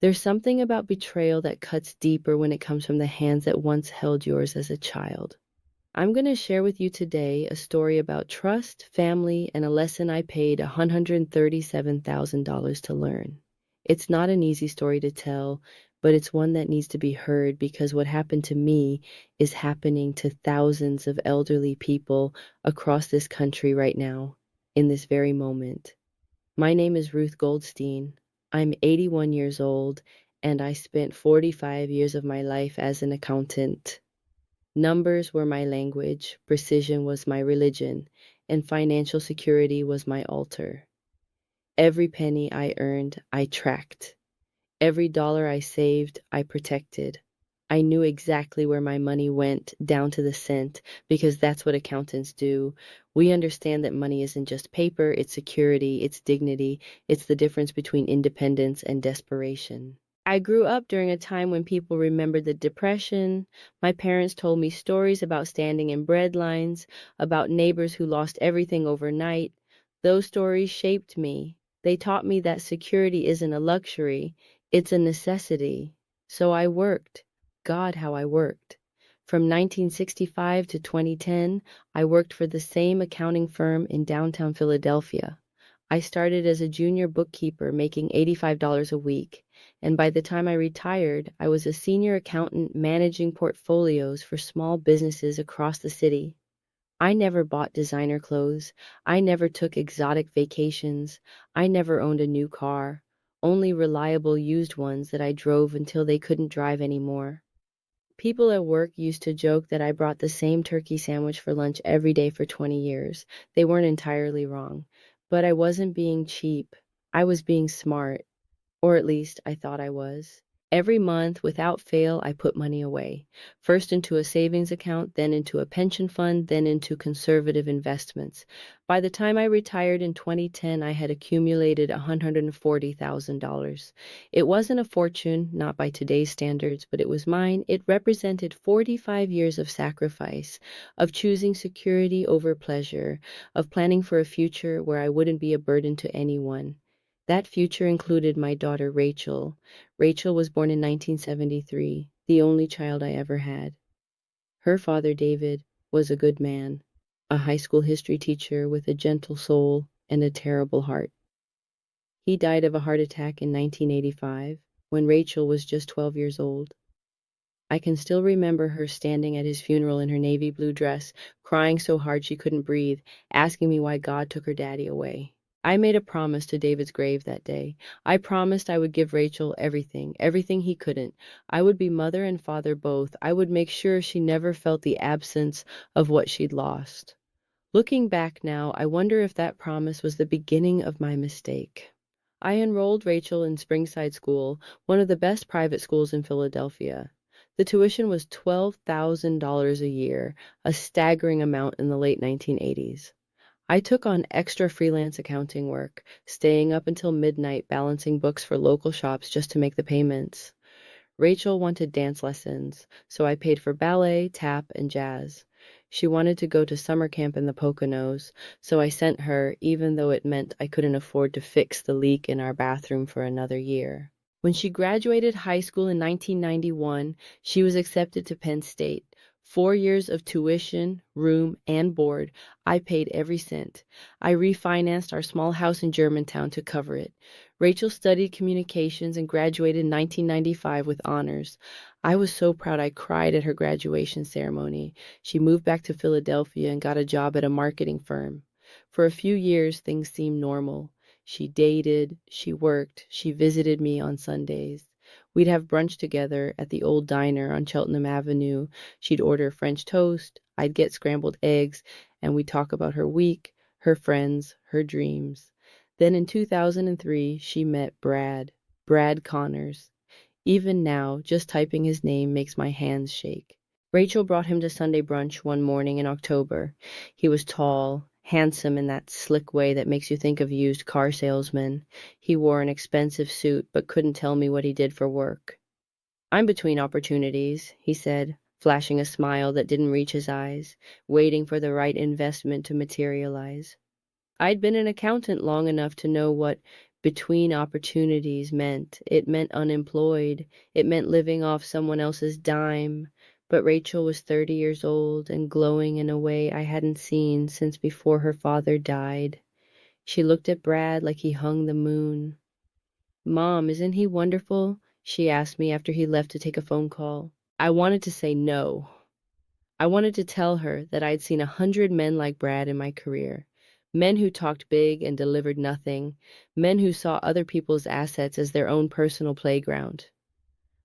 There's something about betrayal that cuts deeper when it comes from the hands that once held yours as a child. I'm going to share with you today a story about trust, family, and a lesson I paid $137,000 to learn. It's not an easy story to tell, but it's one that needs to be heard because what happened to me is happening to thousands of elderly people across this country right now, in this very moment. My name is Ruth Goldstein. I'm 81 years old, and I spent 45 years of my life as an accountant. Numbers were my language, precision was my religion, and financial security was my altar. Every penny I earned, I tracked. Every dollar I saved, I protected. I knew exactly where my money went, down to the cent, because that's what accountants do. We understand that money isn't just paper, it's security, it's dignity, it's the difference between independence and desperation. I grew up during a time when people remembered the Depression. My parents told me stories about standing in bread lines, about neighbors who lost everything overnight. Those stories shaped me. They taught me that security isn't a luxury, it's a necessity. So I worked. God, how I worked. From 1965 to 2010, I worked for the same accounting firm in downtown Philadelphia. I started as a junior bookkeeper making $85 a week, and by the time I retired, I was a senior accountant managing portfolios for small businesses across the city. I never bought designer clothes. I never took exotic vacations. I never owned a new car, only reliable used ones that I drove until they couldn't drive anymore. People at work used to joke that I brought the same turkey sandwich for lunch every day for 20 years. They weren't entirely wrong. But I wasn't being cheap. I was being smart. Or at least I thought I was. Every month, without fail, I put money away. First into a savings account, then into a pension fund, then into conservative investments. By the time I retired in 2010, I had accumulated $140,000. It wasn't a fortune, not by today's standards, but it was mine. It represented 45 years of sacrifice, of choosing security over pleasure, of planning for a future where I wouldn't be a burden to anyone. That future included my daughter Rachel. Rachel was born in 1973, the only child I ever had. Her father, David, was a good man, a high school history teacher with a gentle soul and a terrible heart. He died of a heart attack in 1985 when Rachel was just 12 years old. I can still remember her standing at his funeral in her navy blue dress, crying so hard she couldn't breathe, asking me why God took her daddy away. I made a promise to David's grave that day. I promised I would give Rachel everything, everything he couldn't. I would be mother and father both. I would make sure she never felt the absence of what she'd lost. Looking back now, I wonder if that promise was the beginning of my mistake. I enrolled Rachel in Springside School, one of the best private schools in Philadelphia. The tuition was $12,000 a year, a staggering amount in the late 1980s. I took on extra freelance accounting work, staying up until midnight balancing books for local shops just to make the payments. Rachel wanted dance lessons, so I paid for ballet, tap, and jazz. She wanted to go to summer camp in the Poconos, so I sent her, even though it meant I couldn't afford to fix the leak in our bathroom for another year. When she graduated high school in 1991, she was accepted to Penn State. 4 years of tuition, room, and board. I paid every cent. I refinanced our small house in Germantown to cover it. Rachel studied communications and graduated in 1995 with honors. I was so proud I cried at her graduation ceremony. She moved back to Philadelphia and got a job at a marketing firm. For a few years, things seemed normal. She dated, she worked, she visited me on Sundays. We'd have brunch together at the old diner on Cheltenham Avenue. She'd order French toast, I'd get scrambled eggs, and we'd talk about her week, her friends, her dreams. Then in 2003, she met Brad Connors. Even now, just typing his name makes my hands shake. Rachel brought him to Sunday brunch one morning in October. He was tall, handsome in that slick way that makes you think of used car salesmen. He wore an expensive suit but couldn't tell me what he did for work. I'm between opportunities, he said, flashing a smile that didn't reach his eyes, waiting for the right investment to materialize. I'd been an accountant long enough to know what Between opportunities it meant unemployed, it meant living off someone else's dime. But Rachel was 30 years old and glowing in a way I hadn't seen since before her father died. She looked at Brad like he hung the moon. "Mom, isn't he wonderful?" she asked me after he left to take a phone call. I wanted to say no. I wanted to tell her that I'd seen 100 men like Brad in my career. Men who talked big and delivered nothing. Men who saw other people's assets as their own personal playground.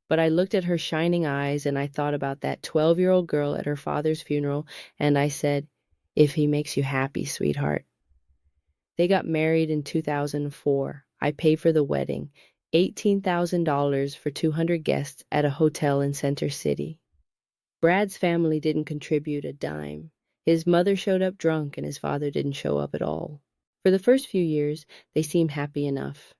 But I looked at her shining eyes and I thought about that 12-year-old girl at her father's funeral and I said, "If he makes you happy, sweetheart." They got married in 2004. I paid for the wedding, $18,000 for 200 guests at a hotel in Center City. Brad's family didn't contribute a dime. His mother showed up drunk and his father didn't show up at all. For the first few years, they seemed happy enough.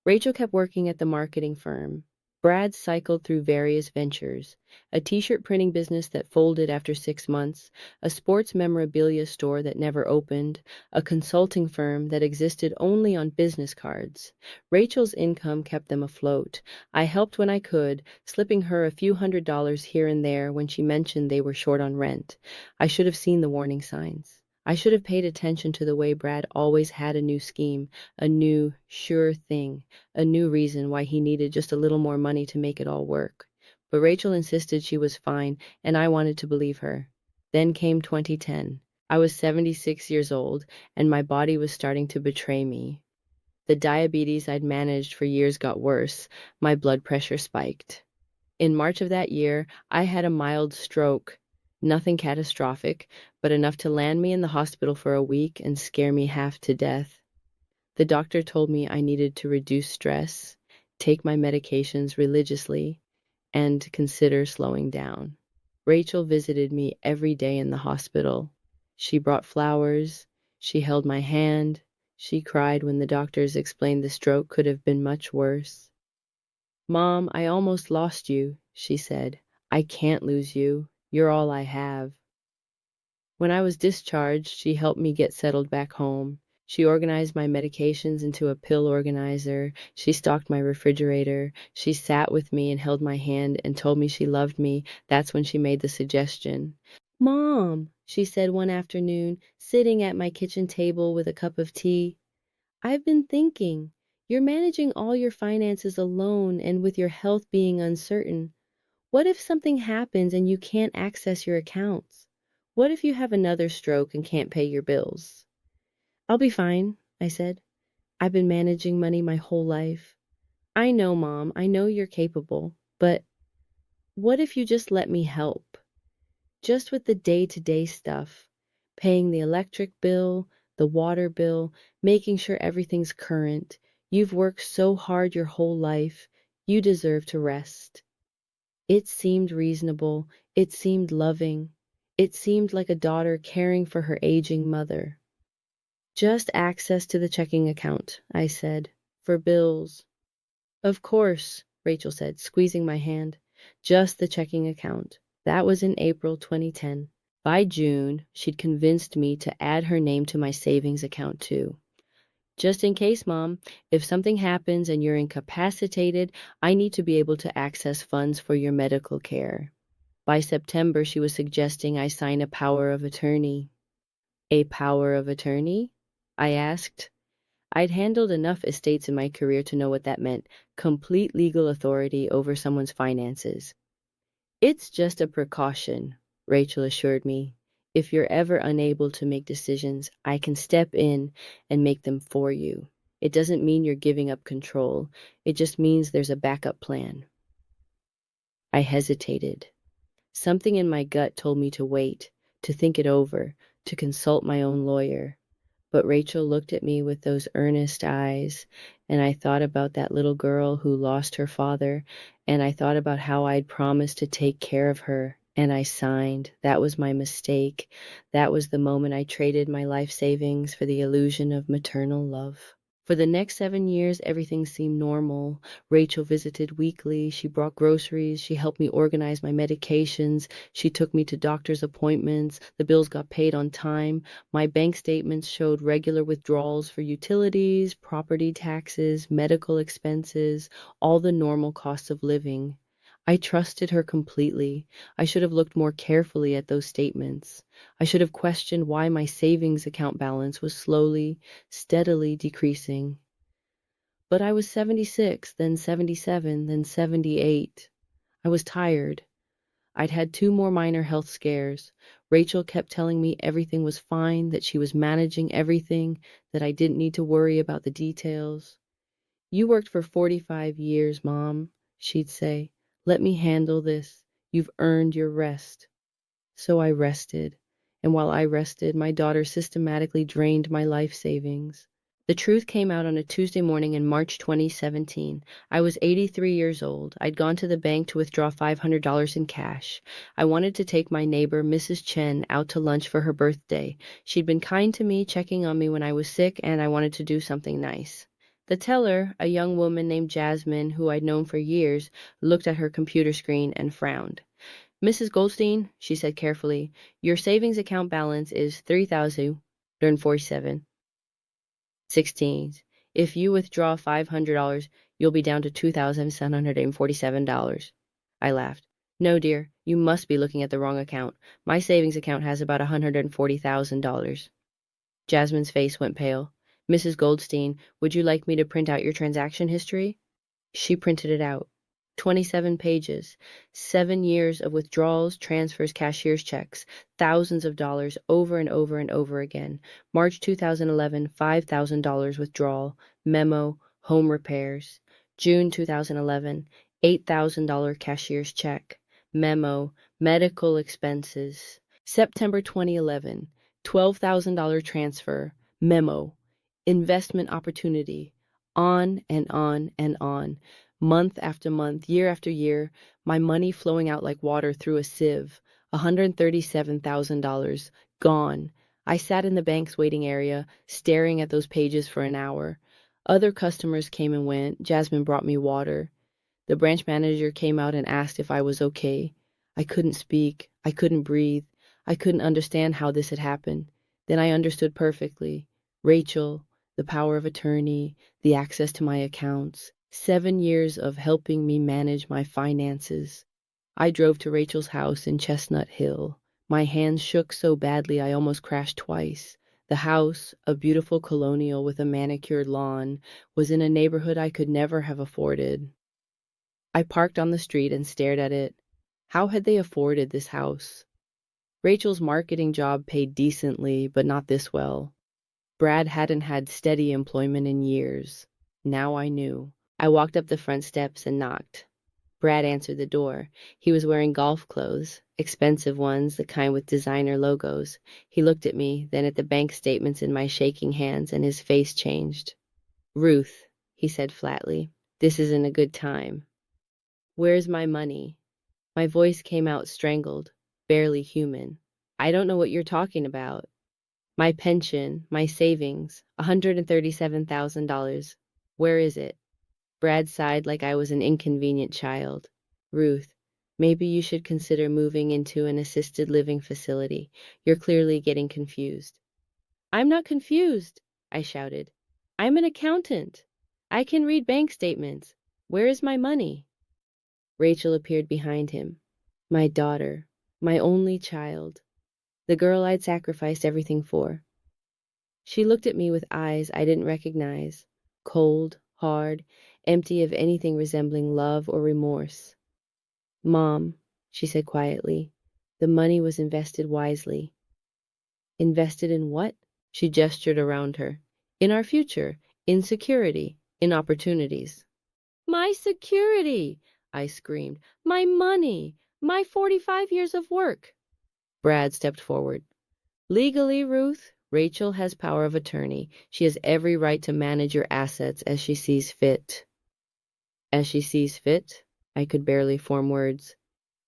Rachel kept working at the marketing firm. Brad cycled through various ventures, a t-shirt printing business that folded after 6 months, a sports memorabilia store that never opened, a consulting firm that existed only on business cards. Rachel's income kept them afloat. I helped when I could, slipping her a few $100s here and there when she mentioned they were short on rent. I should have seen the warning signs. I should have paid attention to the way Brad always had a new scheme, a new, sure thing, a new reason why he needed just a little more money to make it all work. But Rachel insisted she was fine, and I wanted to believe her. Then came 2010. I was 76 years old, and my body was starting to betray me. The diabetes I'd managed for years got worse. My blood pressure spiked. In March of that year, I had a mild stroke. Nothing catastrophic, but enough to land me in the hospital for a week and scare me half to death. The doctor told me I needed to reduce stress, take my medications religiously, and consider slowing down. Rachel visited me every day in the hospital. She brought flowers, she held my hand, she cried when the doctors explained the stroke could have been much worse. "Mom, I almost lost you," she said. "I can't lose you. You're all I have." When I was discharged, she helped me get settled back home. She organized my medications into a pill organizer. She stocked my refrigerator. She sat with me and held my hand and told me she loved me. That's when she made the suggestion. "Mom," she said one afternoon, sitting at my kitchen table with a cup of tea, "I've been thinking. You're managing all your finances alone and with your health being uncertain. What if something happens and you can't access your accounts? What if you have another stroke and can't pay your bills?" "I'll be fine," I said. "I've been managing money my whole life." "I know, Mom, I know you're capable, but what if you just let me help? Just with the day-to-day stuff, paying the electric bill, the water bill, making sure everything's current. You've worked so hard your whole life. You deserve to rest." It seemed reasonable. It seemed loving. It seemed like a daughter caring for her aging mother. "Just access to the checking account," I said, "for bills." "Of course," Rachel said, squeezing my hand. "Just the checking account." That was in April 2010. By June, she'd convinced me to add her name to my savings account too. "Just in case, Mom, if something happens and you're incapacitated, I need to be able to access funds for your medical care." By September, she was suggesting I sign a power of attorney. A power of attorney? I asked. I'd handled enough estates in my career to know what that meant, complete legal authority over someone's finances. "It's just a precaution," Rachel assured me. "If you're ever unable to make decisions, I can step in and make them for you. It doesn't mean you're giving up control. It just means there's a backup plan." I hesitated. Something in my gut told me to wait, to think it over, to consult my own lawyer. But Rachel looked at me with those earnest eyes, and I thought about that little girl who lost her father, and I thought about how I'd promised to take care of her, and I signed. That was my mistake. That was the moment I traded my life savings for the illusion of maternal love. For the next 7 years, everything seemed normal. Rachel visited weekly. She brought groceries. She helped me organize my medications. She took me to doctor's appointments. The bills got paid on time. My bank statements showed regular withdrawals for utilities, property taxes, medical expenses, all the normal costs of living. I trusted her completely. I should have looked more carefully at those statements. I should have questioned why my savings account balance was slowly, steadily decreasing. But I was 76, then 77, then 78. I was tired. I'd had 2 more minor health scares. Rachel kept telling me everything was fine, that she was managing everything, that I didn't need to worry about the details. "You worked for 45 years, Mom," she'd say. "Let me handle this. You've earned your rest." So I rested. And while I rested, my daughter systematically drained my life savings. The truth came out on a Tuesday morning in March 2017. I was 83 years old. I'd gone to the bank to withdraw $500 in cash. I wanted to take my neighbor, Mrs. Chen, out to lunch for her birthday. She'd been kind to me, checking on me when I was sick, and I wanted to do something nice. The teller, a young woman named Jasmine, who I'd known for years, looked at her computer screen and frowned. "Mrs. Goldstein," she said carefully, "your savings account balance is 3,047 16. If you withdraw $500, you'll be down to $2,747. I laughed. "No, dear, you must be looking at the wrong account. My savings account has about $140,000. Jasmine's face went pale. "Mrs. Goldstein, would you like me to print out your transaction history?" She printed it out. 27 pages, 7 years of withdrawals, transfers, cashier's checks, thousands of dollars over and over and over again. March 2011, $5,000 withdrawal, memo, home repairs. June 2011, $8,000 cashier's check, memo, medical expenses. September 2011, $12,000 transfer, memo, investment opportunity. On and on and on. Month after month, year after year, my money flowing out like water through a sieve. $137,000 gone. I sat in the bank's waiting area, staring at those pages for an hour. Other customers came and went. Jasmine brought me water. The branch manager came out and asked if I was okay. I couldn't speak. I couldn't breathe. I couldn't understand how this had happened. Then I understood perfectly. Rachel, the power of attorney, the access to my accounts. 7 years of helping me manage my finances. I drove to Rachel's house in Chestnut Hill. My hands shook so badly I almost crashed twice. The house, a beautiful colonial with a manicured lawn, was in a neighborhood I could never have afforded. I parked on the street and stared at it. How had they afforded this house? Rachel's marketing job paid decently, but not this well. Brad hadn't had steady employment in years. Now I knew. I walked up the front steps and knocked. Brad answered the door. He was wearing golf clothes, expensive ones, the kind with designer logos. He looked at me, then at the bank statements in my shaking hands, and his face changed. "Ruth," he said flatly, "this isn't a good time." "Where's my money?" My voice came out strangled, barely human. "I don't know what you're talking about." "My pension, my savings, $137,000. Where is it?" Brad sighed like I was an inconvenient child. "Ruth, maybe you should consider moving into an assisted living facility. You're clearly getting confused." "I'm not confused," I shouted. "I'm an accountant. I can read bank statements. Where is my money?" Rachel appeared behind him. My daughter, my only child, the girl I'd sacrificed everything for. She looked at me with eyes I didn't recognize, cold, hard, empty of anything resembling love or remorse. "Mom," she said quietly, "the money was invested wisely." "Invested in what?" She gestured around her. "In our future, in security, in opportunities." "My security!" I screamed. "My money! My 45 years of work!" Brad stepped forward. "Legally, Ruth, Rachel has power of attorney. She has every right to manage your assets as she sees fit." "As she sees fit?" I could barely form words.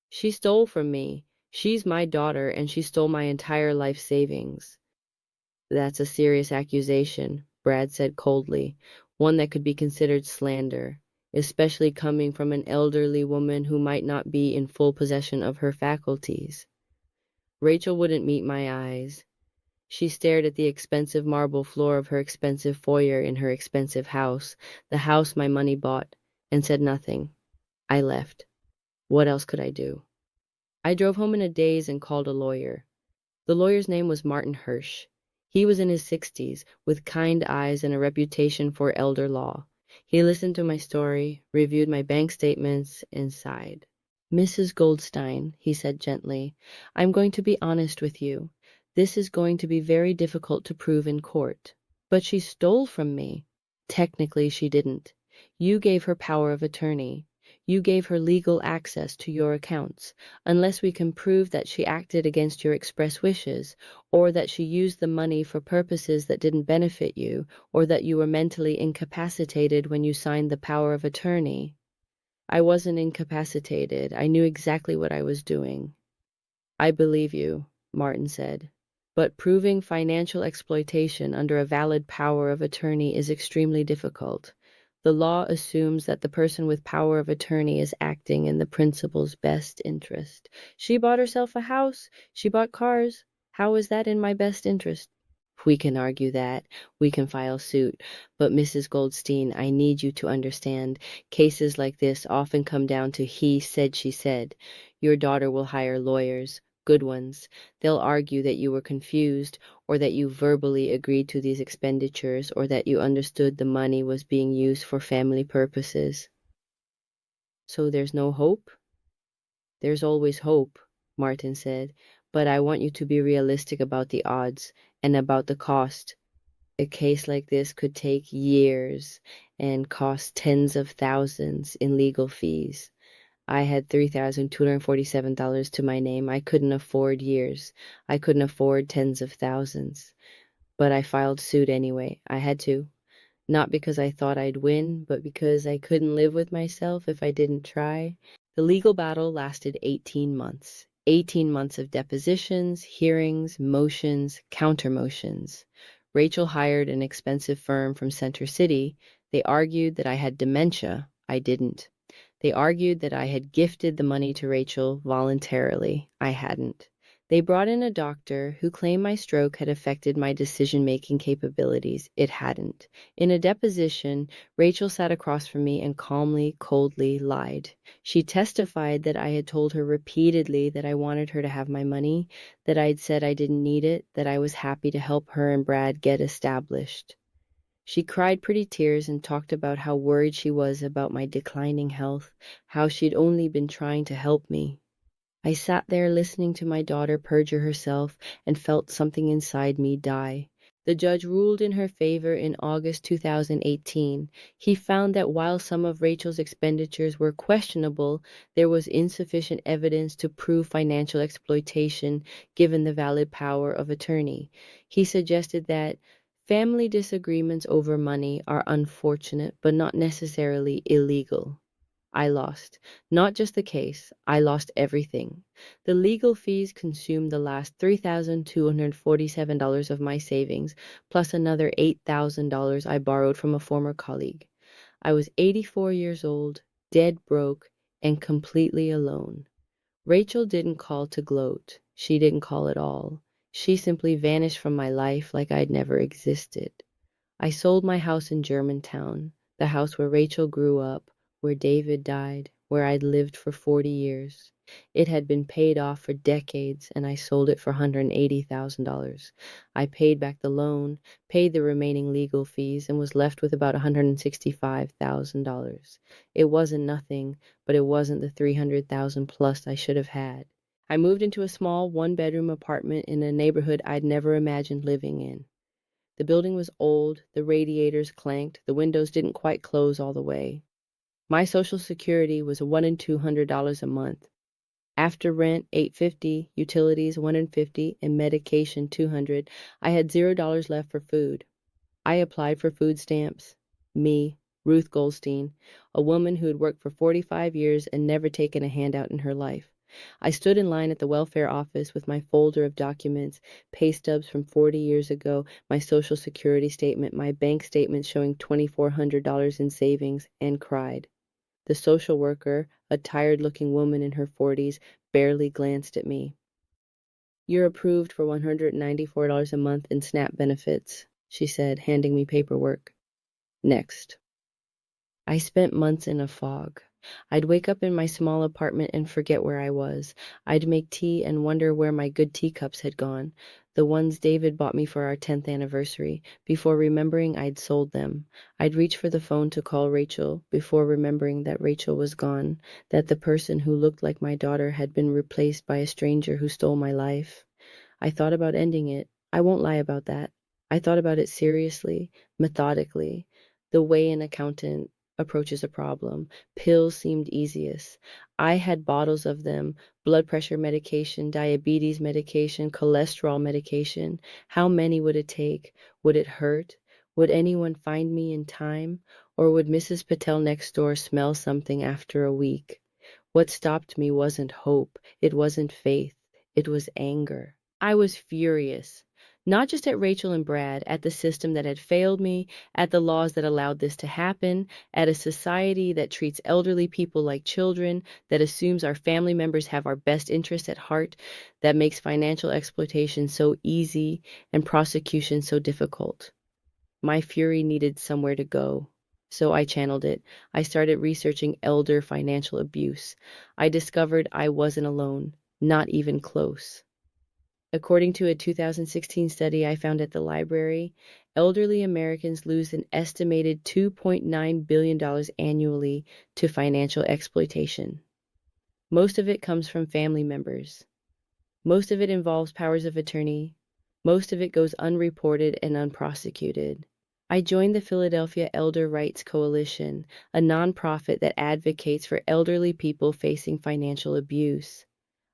"She stole from me. She's my daughter, and she stole my entire life savings." "That's a serious accusation," Brad said coldly, one that could be considered slander, especially coming from an elderly woman who might not be in full possession of her faculties. Rachel wouldn't meet my eyes. She stared at the expensive marble floor of her expensive foyer in her expensive house, the house my money bought, and said nothing. I left. What else could I do? I drove home in a daze and called a lawyer. The lawyer's name was Martin Hirsch. He was in his 60s, with kind eyes and a reputation for elder law. He listened to my story, reviewed my bank statements, and sighed. Mrs. Goldstein, he said gently, I'm going to be honest with you. This is going to be very difficult to prove in court. But she stole from me. Technically, she didn't. You gave her power of attorney. You gave her legal access to your accounts, unless we can prove that she acted against your express wishes, or that she used the money for purposes that didn't benefit you, or that you were mentally incapacitated when you signed the power of attorney. I wasn't incapacitated. I knew exactly what I was doing. I believe you, Martin said. But proving financial exploitation under a valid power of attorney is extremely difficult. The law assumes that the person with power of attorney is acting in the principal's best interest. She bought herself a house. She bought cars. How is that in my best interest? We can argue that. We can file suit. But Mrs. Goldstein, I need you to understand, cases like this often come down to he said, she said. Your daughter will hire lawyers. Good ones. They'll argue that you were confused, or that you verbally agreed to these expenditures, or that you understood the money was being used for family purposes. So there's no hope? There's always hope, Martin said, but I want you to be realistic about the odds and about the cost. A case like this could take years and cost tens of thousands in legal fees. I had $3,247 to my name. I couldn't afford years. I couldn't afford tens of thousands. But I filed suit anyway. I had to. Not because I thought I'd win, but because I couldn't live with myself if I didn't try. The legal battle lasted 18 months. 18 months of depositions, hearings, motions, counter-motions. Rachel hired an expensive firm from Center City. They argued that I had dementia. I didn't. They argued that I had gifted the money to Rachel voluntarily. I hadn't. They brought in a doctor who claimed my stroke had affected my decision-making capabilities. It hadn't. In a deposition, Rachel sat across from me and calmly, coldly lied. She testified that I had told her repeatedly that I wanted her to have my money, that I'd said I didn't need it, that I was happy to help her and Brad get established. She cried pretty tears and talked about how worried she was about my declining health, how she'd only been trying to help me. I sat there listening to my daughter perjure herself and felt something inside me die. The judge ruled in her favor in August 2018. He found that while some of Rachel's expenditures were questionable, there was insufficient evidence to prove financial exploitation given the valid power of attorney. He suggested that family disagreements over money are unfortunate but not necessarily illegal. I lost. Not just the case, I lost everything. The legal fees consumed the last $3,247 of my savings, plus another $8,000 I borrowed from a former colleague. I was 84 years old, dead broke, and completely alone. Rachel didn't call to gloat. She didn't call at all. She simply vanished from my life like I'd never existed. I sold my house in Germantown, the house where Rachel grew up, where David died, where I'd lived for 40 years. It had been paid off for decades, and I sold it for $180,000. I paid back the loan, paid the remaining legal fees, and was left with about $165,000. It wasn't nothing, but it wasn't the $300,000 plus I should have had. I moved into a small one-bedroom apartment in a neighborhood I'd never imagined living in. The building was old, the radiators clanked, the windows didn't quite close all the way. My Social Security was $1 and $200 a month. After rent, $850, utilities, $150, and medication, $200, I had $0 left for food. I applied for food stamps. Me, Ruth Goldstein, a woman who had worked for 45 years and never taken a handout in her life. I stood in line at the welfare office with my folder of documents, pay stubs from 40 years ago, my social security statement, my bank statement showing $2,400 in savings, and cried. The social worker, a tired-looking woman in her 40s, barely glanced at me. "You're approved for $194 a month in SNAP benefits," she said, handing me paperwork. "Next." I spent months in a fog. I'd wake up in my small apartment and forget where I was. I'd make tea and wonder where my good teacups had gone, the ones David bought me for our 10th anniversary, before remembering I'd sold them. I'd reach for the phone to call Rachel, before remembering that Rachel was gone, that the person who looked like my daughter had been replaced by a stranger who stole my life. I thought about ending it. I won't lie about that. I thought about it seriously, methodically, the way an accountant approaches a problem. Pills seemed easiest. I had bottles of them: blood pressure medication, diabetes medication, cholesterol medication. How many would it take? Would it hurt? Would anyone find me in time? Or would Mrs. Patel next door smell something after a week? What stopped me wasn't hope. It wasn't faith. It was anger. I was furious. Not just at Rachel and Brad, at the system that had failed me, at the laws that allowed this to happen, at a society that treats elderly people like children, that assumes our family members have our best interests at heart, that makes financial exploitation so easy and prosecution so difficult. My fury needed somewhere to go, so I channeled it. I started researching elder financial abuse. I discovered I wasn't alone, not even close. According to a 2016 study I found at the library, elderly Americans lose an estimated $2.9 billion annually to financial exploitation. Most of it comes from family members. Most of it involves powers of attorney. Most of it goes unreported and unprosecuted. I joined the Philadelphia Elder Rights Coalition, a nonprofit that advocates for elderly people facing financial abuse.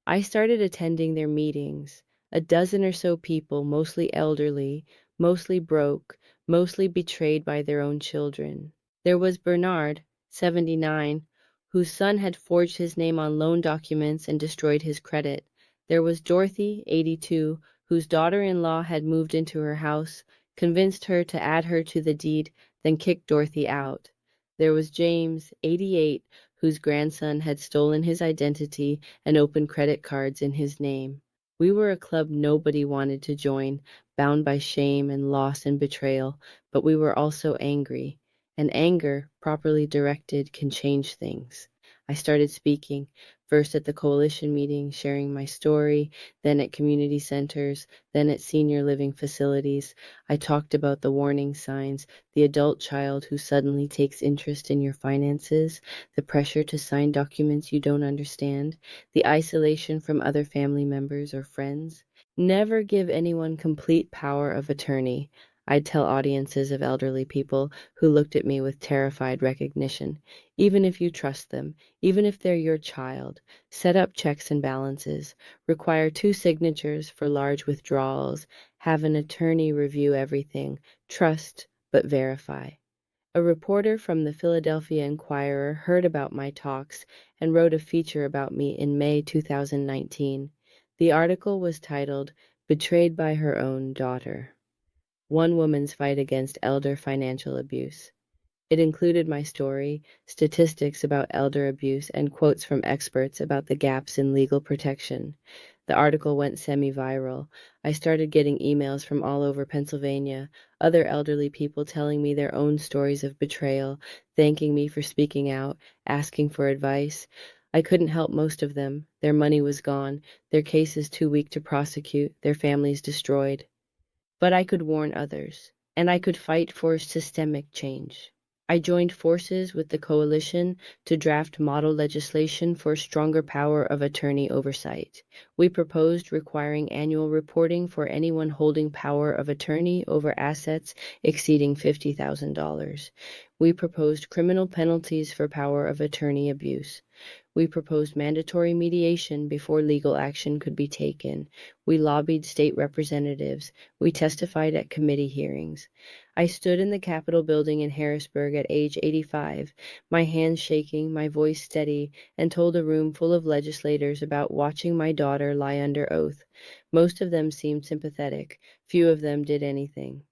I started attending their meetings. A dozen or so people, mostly elderly, mostly broke, mostly betrayed by their own children. There was Bernard, 79, whose son had forged his name on loan documents and destroyed his credit. There was Dorothy, 82, whose daughter-in-law had moved into her house, convinced her to add her to the deed, then kicked Dorothy out. There was James, 88, whose grandson had stolen his identity and opened credit cards in his name. We were a club nobody wanted to join, bound by shame and loss and betrayal, but we were also angry. And anger, properly directed, can change things. I started speaking, first at the coalition meeting, sharing my story, then at community centers, then at senior living facilities. I talked about the warning signs, the adult child who suddenly takes interest in your finances, the pressure to sign documents you don't understand, the isolation from other family members or friends. Never give anyone complete power of attorney, I'd tell audiences of elderly people who looked at me with terrified recognition. Even if you trust them, even if they're your child, set up checks and balances, require 2 signatures for large withdrawals, have an attorney review everything, trust but verify. A reporter from the Philadelphia Inquirer heard about my talks and wrote a feature about me in May 2019. The article was titled, "Betrayed by Her Own Daughter: One Woman's Fight Against Elder Financial Abuse." It included my story, statistics about elder abuse, and quotes from experts about the gaps in legal protection. The article went semi-viral. I started getting emails from all over Pennsylvania, other elderly people telling me their own stories of betrayal, thanking me for speaking out, asking for advice. I couldn't help most of them. Their money was gone, their cases too weak to prosecute, their families destroyed. But I could warn others, and I could fight for systemic change. I joined forces with the coalition to draft model legislation for stronger power of attorney oversight. We proposed requiring annual reporting for anyone holding power of attorney over assets exceeding $50,000. We proposed criminal penalties for power of attorney abuse. We proposed mandatory mediation before legal action could be taken. We lobbied state representatives. We testified at committee hearings. I stood in the Capitol building in Harrisburg at age 85, my hands shaking, my voice steady, and told a room full of legislators about watching my daughter lie under oath. Most of them seemed sympathetic. Few of them did anything.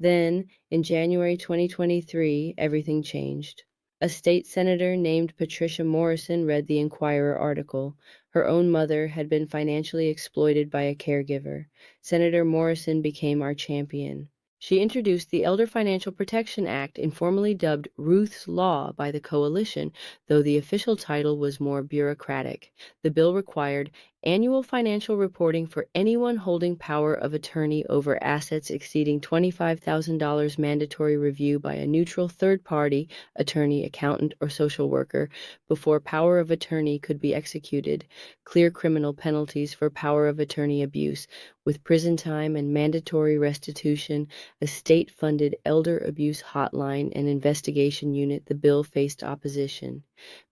Then, in January 2023, everything changed. A state senator named Patricia Morrison read the Inquirer article. Her own mother had been financially exploited by a caregiver. Senator Morrison became our champion. She introduced the Elder Financial Protection Act, informally dubbed Ruth's Law by the coalition, though the official title was more bureaucratic. The bill required annual financial reporting for anyone holding power of attorney over assets exceeding $25,000, mandatory review by a neutral third party, attorney, accountant, or social worker, before power of attorney could be executed, clear criminal penalties for power of attorney abuse, with prison time and mandatory restitution, a state-funded elder abuse hotline and investigation unit. The bill faced opposition.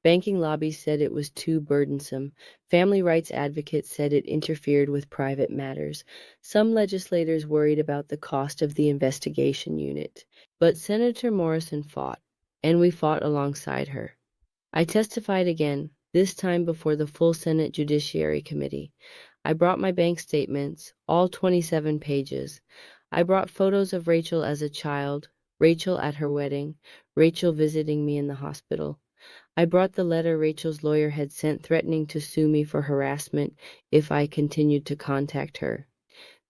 Banking lobbies said it was too burdensome. Family rights advocates said it interfered with private matters. Some legislators worried about the cost of the investigation unit. But Senator Morrison fought, and we fought alongside her. I testified again, this time before the full Senate Judiciary Committee. I brought my bank statements, all 27 pages. I brought photos of Rachel as a child, Rachel at her wedding, Rachel visiting me in the hospital. I brought the letter Rachel's lawyer had sent threatening to sue me for harassment if I continued to contact her.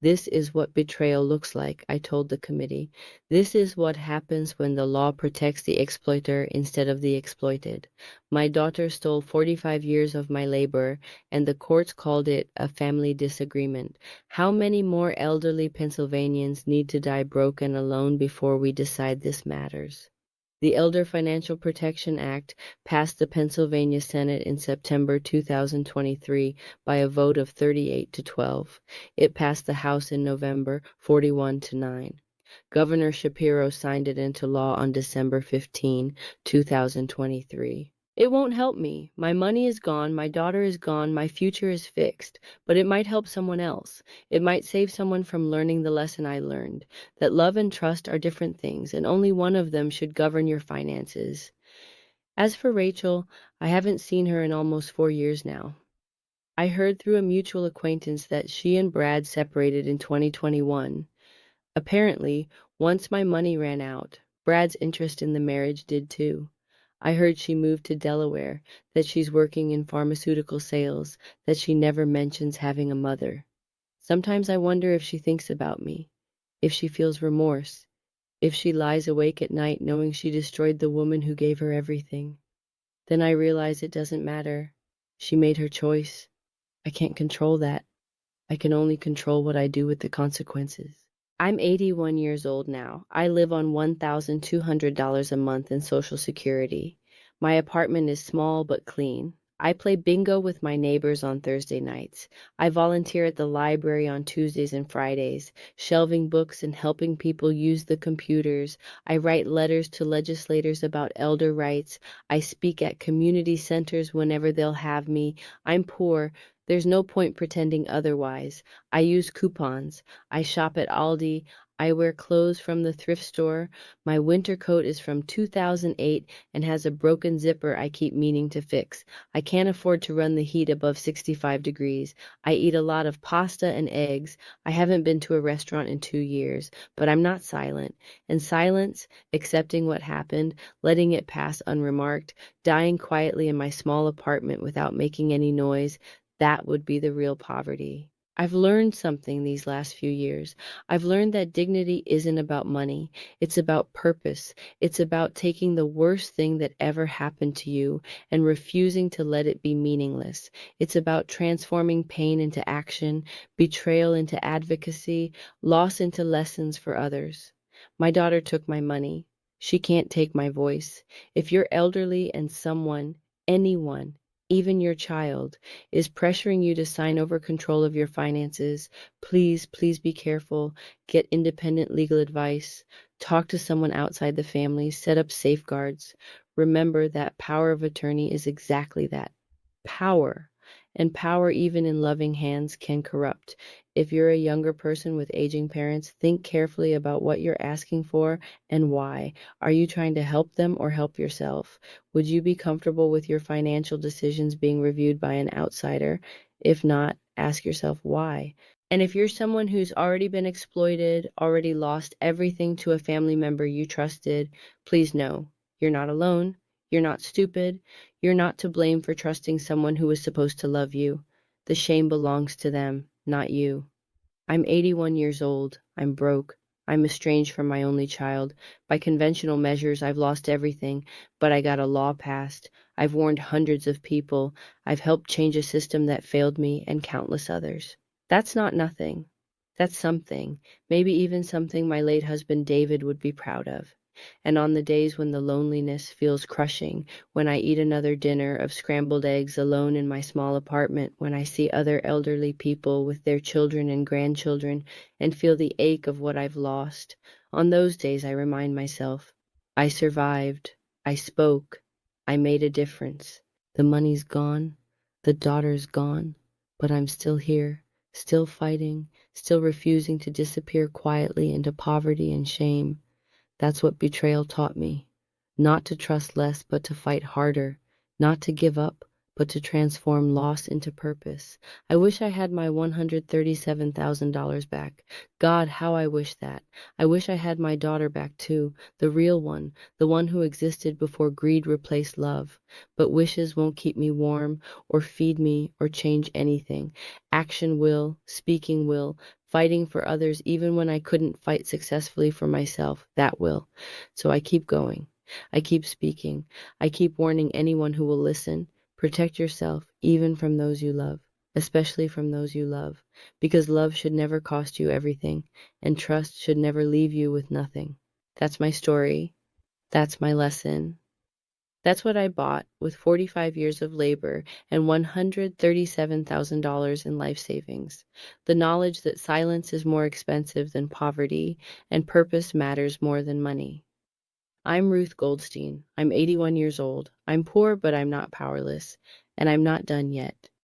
This is what betrayal looks like, I told the committee. This is what happens when the law protects the exploiter instead of the exploited. My daughter stole 45 years of my labor, and the courts called it a family disagreement. How many more elderly Pennsylvanians need to die broke and alone before we decide this matters? The Elder Financial Protection Act passed the Pennsylvania Senate in September 2023 by a vote of 38 to 12. It passed the House in November 41 to 9. Governor Shapiro signed it into law on December 15, 2023. It won't help me. My money is gone, my daughter is gone, my future is fixed, but it might help someone else. It might save someone from learning the lesson I learned, that love and trust are different things, and only one of them should govern your finances. As for Rachel, I haven't seen her in almost 4 years now. I heard through a mutual acquaintance that she and Brad separated in 2021. Apparently, once my money ran out, Brad's interest in the marriage did too. I heard she moved to Delaware, that she's working in pharmaceutical sales, that she never mentions having a mother. Sometimes I wonder if she thinks about me, if she feels remorse, if she lies awake at night knowing she destroyed the woman who gave her everything. Then I realize it doesn't matter. She made her choice. I can't control that. I can only control what I do with the consequences. I'm 81 years old now. I live on $1,200 a month in Social Security. My apartment is small but clean. I play bingo with my neighbors on Thursday nights. I volunteer at the library on Tuesdays and Fridays, shelving books and helping people use the computers. I write letters to legislators about elder rights. I speak at community centers whenever they'll have me. I'm poor. There's no point pretending otherwise. I use coupons. I shop at Aldi. I wear clothes from the thrift store. My winter coat is from 2008 and has a broken zipper I keep meaning to fix. I can't afford to run the heat above 65 degrees. I eat a lot of pasta and eggs. I haven't been to a restaurant in 2 years, but I'm not silent. And silence, accepting what happened, letting it pass unremarked, dying quietly in my small apartment without making any noise, that would be the real poverty. I've learned something these last few years. I've learned that dignity isn't about money. It's about purpose. It's about taking the worst thing that ever happened to you and refusing to let it be meaningless. It's about transforming pain into action, betrayal into advocacy, loss into lessons for others. My daughter took my money. She can't take my voice. If you're elderly and anyone even your child, is pressuring you to sign over control of your finances, please, please be careful. Get independent legal advice. Talk to someone outside the family. Set up safeguards. Remember that power of attorney is exactly that, power. And power, even in loving hands, can corrupt. If you're a younger person with aging parents, think carefully about what you're asking for and why. Are you trying to help them or help yourself? Would you be comfortable with your financial decisions being reviewed by an outsider? If not, ask yourself why. And if you're someone who's already been exploited, already lost everything to a family member you trusted, please know you're not alone. You're not stupid. You're not to blame for trusting someone who was supposed to love you. The shame belongs to them, not you. I'm 81 years old. I'm broke. I'm estranged from my only child. By conventional measures, I've lost everything, but I got a law passed. I've warned hundreds of people. I've helped change a system that failed me and countless others. That's not nothing. That's something. Maybe even something my late husband David would be proud of. And on the days when the loneliness feels crushing, when I eat another dinner of scrambled eggs alone in my small apartment, when I see other elderly people with their children and grandchildren and feel the ache of what I've lost, on those days I remind myself, I survived, I spoke, I made a difference. The money's gone, the daughter's gone, but I'm still here, still fighting, still refusing to disappear quietly into poverty and shame. That's what betrayal taught me. Not to trust less, but to fight harder. Not to give up, but to transform loss into purpose. I wish I had my $137,000 back. God, how I wish that. I wish I had my daughter back too, the real one, the one who existed before greed replaced love. But wishes won't keep me warm, or feed me, or change anything. Action will, speaking will, fighting for others even when I couldn't fight successfully for myself, that will. So I keep going. I keep speaking. I keep warning anyone who will listen. Protect yourself, even from those you love, especially from those you love, because love should never cost you everything, and trust should never leave you with nothing. That's my story. That's my lesson. That's what I bought with 45 years of labor and $137,000 in life savings. The knowledge that silence is more expensive than poverty and purpose matters more than money. I'm Ruth Goldstein. I'm 81 years old. I'm poor, but I'm not powerless. And I'm not done yet.